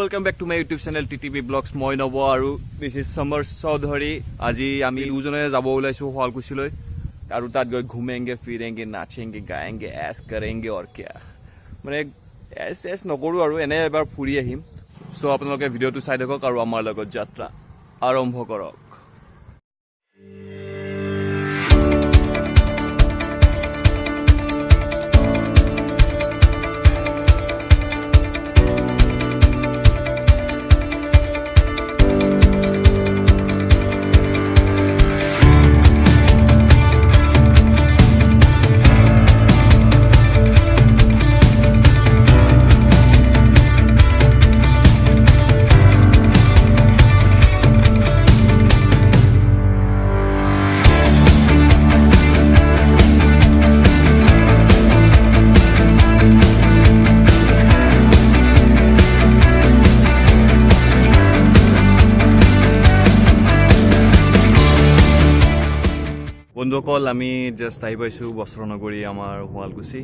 welcome back to my YouTube channel TTB Vlogs. মই নব আৰু this is Samar Chaudhary. আজি আমি দুজনে যাব ওলাইছো শুৱালকুছিলৈ আৰু তাত গৈ ঘুমেंगे फिरेंगे नाचेंगे गाएंगे ऐश करेंगे और क्या মানে এছ নকৰো আৰু এনে এবাৰ ফুৰি আহিম সো আপোনালোকে ভিডিওটো চাই দেখক আৰু আমাৰ লগত যাত্ৰা আৰম্ভ কৰক বন্ধুসকল আমি জাষ্ট আহি পাইছোঁ বস্ত্ৰনগৰী আমাৰ শুৱালকুছি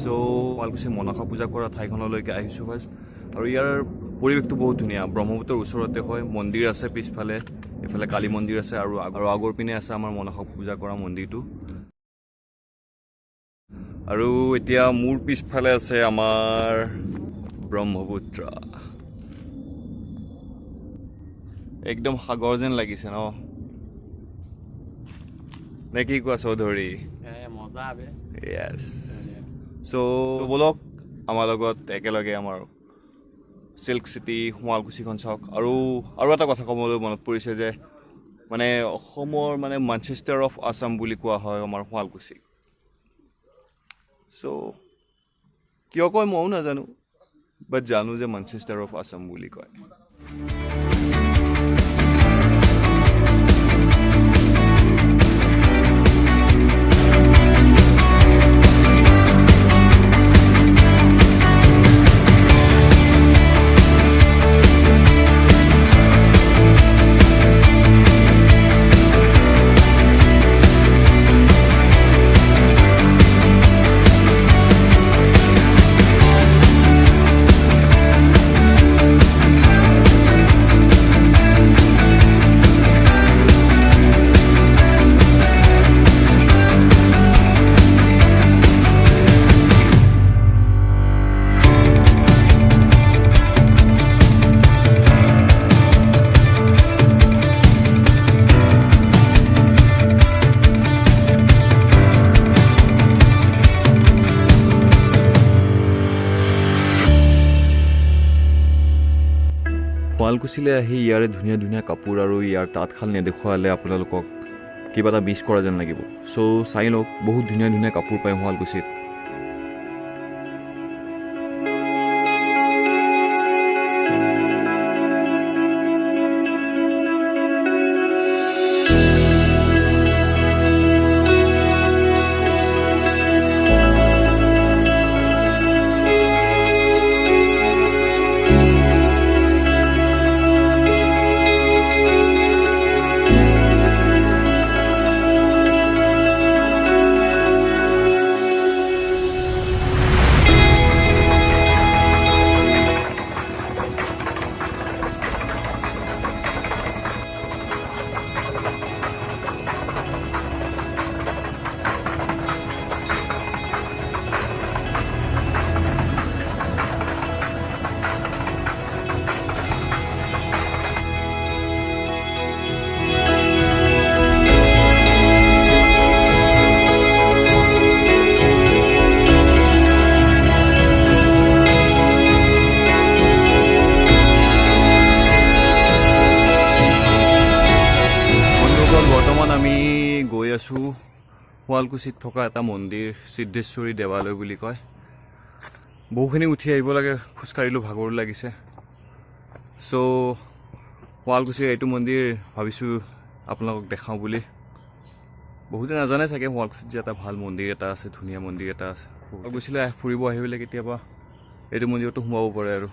সো শুৱালকুছি মনসা পূজা কৰা ঠাইখনলৈকে আহিছোঁ ফাৰ্ষ্ট আৰু ইয়াৰ পৰিৱেশটো বহুত ধুনীয়া ব্ৰহ্মপুত্ৰৰ ওচৰতে হয় মন্দিৰ আছে পিছফালে এফালে কালী মন্দিৰ আছে আৰু আগৰ পিনে আছে আমাৰ মনসা পূজা কৰা মন্দিৰটো আৰু এতিয়া মোৰ পিছফালে আছে আমাৰ ব্ৰহ্মপুত্ৰ একদম সাগৰ যেন লাগিছে ন নেকি কোৱা চৌধুৰী মজা আবে ইয়েছ সো বলক আমাৰ লগত একেলগে আমাৰ সিল্ক সিটি শুৱালকুছিখন চাওক আৰু এটা কথা ক'বলৈ মনত পৰিছে যে মানে অসমৰ মানে মানচেষ্টাৰ অফ আসাম বুলি কোৱা হয় আমাৰ শুৱালকুছি সো কিয় কয় ময়ো নাজানো বাট জানো যে মানচেষ্টাৰ অফ আসাম বুলি কয় শুৱালকুছিলৈ আহি ইয়াৰে ধুনীয়া ধুনীয়া কাপোৰ আৰু ইয়াৰ তাঁতশাল নেদেখুৱালে আপোনালোকক কিবা এটা মিছ কৰা যেন লাগিব চ' চাই লওক বহুত ধুনীয়া ধুনীয়া কাপোৰ পায় শুৱালকুছিত শুৱালকুছিত থকা এটা মন্দিৰ সিদ্ধেশ্বৰী দেৱালয় বুলি কয় বহুখিনি উঠি আহিব লাগে খোজকাঢ়িলোঁ ভাগৰো লাগিছে সো শুৱালকুছিৰ এইটো মন্দিৰ ভাবিছোঁ আপোনালোকক দেখাওঁ বুলি বহুতে নাজানে চাগে শুৱালকুছিত যে এটা ভাল মন্দিৰ এটা আছে ধুনীয়া মন্দিৰ এটা আছে শুৱালকুছিলৈ ফুৰিব আহিবলৈ কেতিয়াবা এইটো মন্দিৰতো সোমাব পাৰে আৰু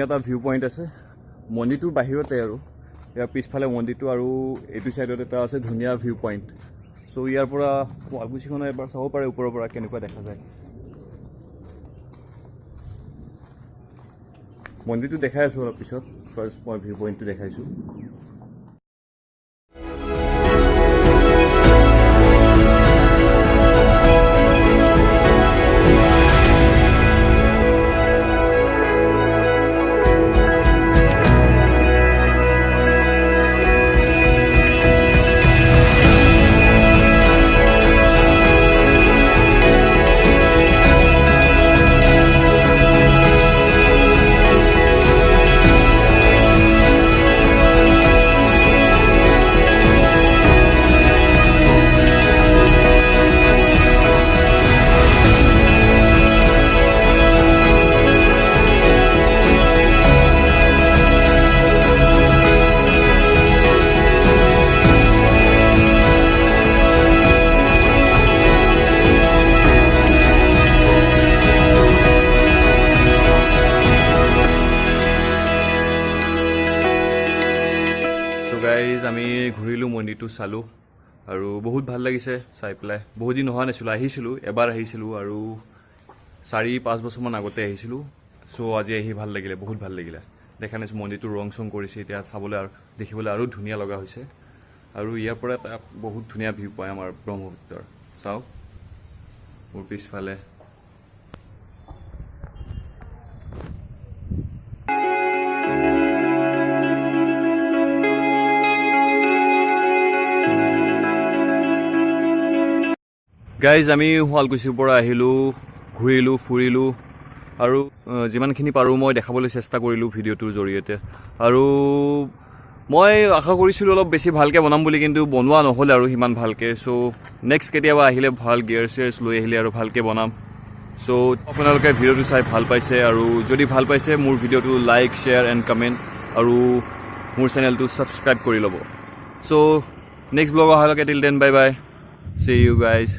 এটা ভিউ পইণ্ট আছে মন্দিৰটোৰ বাহিৰতে আৰু ইয়াৰ পিছফালে মন্দিৰটো আৰু এইটো সাইডত এটা আছে ধুনীয়া ভিউ পইণ্ট চ' ইয়াৰ পৰা শুৱালকুছিখনো এবাৰ চাব পাৰে ওপৰৰ পৰা কেনেকুৱা দেখা যায়। মন্দিৰটো দেখাই আছোঁ অলপ পিছত, ফাৰ্ষ্ট মই ভিউ পইণ্টটো দেখাইছোঁ। গাইজ আমি ঘূৰিলোঁ, মন্দিৰটো চালোঁ আৰু বহুত ভাল লাগিছে চাই পেলাই। বহুত দিন অহা নাছিলোঁ, আহিছিলোঁ এবাৰ আহিছিলোঁ আৰু 4-5 বছৰমান আগতে আহিছিলোঁ। চ' আজি আহি ভাল লাগিলে, বহুত ভাল লাগিলে। দেখা নাছিলোঁ মন্দিৰটো ৰং চং কৰিছে, এতিয়া চাবলৈ আৰু দেখিবলৈ আৰু ধুনীয়া লগা হৈছে। আৰু ইয়াৰ পৰা এটা বহুত ধুনীয়া ভিউ পায় আমাৰ ব্ৰহ্মপুত্ৰৰ। চাওক মোৰ পিছফালে গাইজ আমি শুৱালকুছিৰ পৰা আহিলোঁ, ঘূৰিলোঁ ফুৰিলোঁ আৰু যিমানখিনি পাৰোঁ মই দেখাবলৈ চেষ্টা কৰিলোঁ ভিডিঅ'টোৰ জৰিয়তে। আৰু মই আশা কৰিছিলোঁ অলপ বেছি ভালকৈ বনাম বুলি, কিন্তু বনোৱা নহ'লে আৰু সিমান ভালকৈ। চ' নেক্সট কেতিয়াবা আহিলে ভাল গিয়াৰ চিয়াৰ্ছ লৈ আহিলে আৰু ভালকৈ বনাম। চ' আপোনালোকে ভিডিঅ'টো চাই ভাল পাইছে, আৰু যদি ভাল পাইছে মোৰ ভিডিঅ'টো লাইক শ্বেয়াৰ এণ্ড কমেণ্ট আৰু মোৰ চেনেলটো ছাবস্ক্ৰাইব কৰি ল'ব। চ' নেক্সট ব্লগ অহালৈকে till then bye bye, see you guys.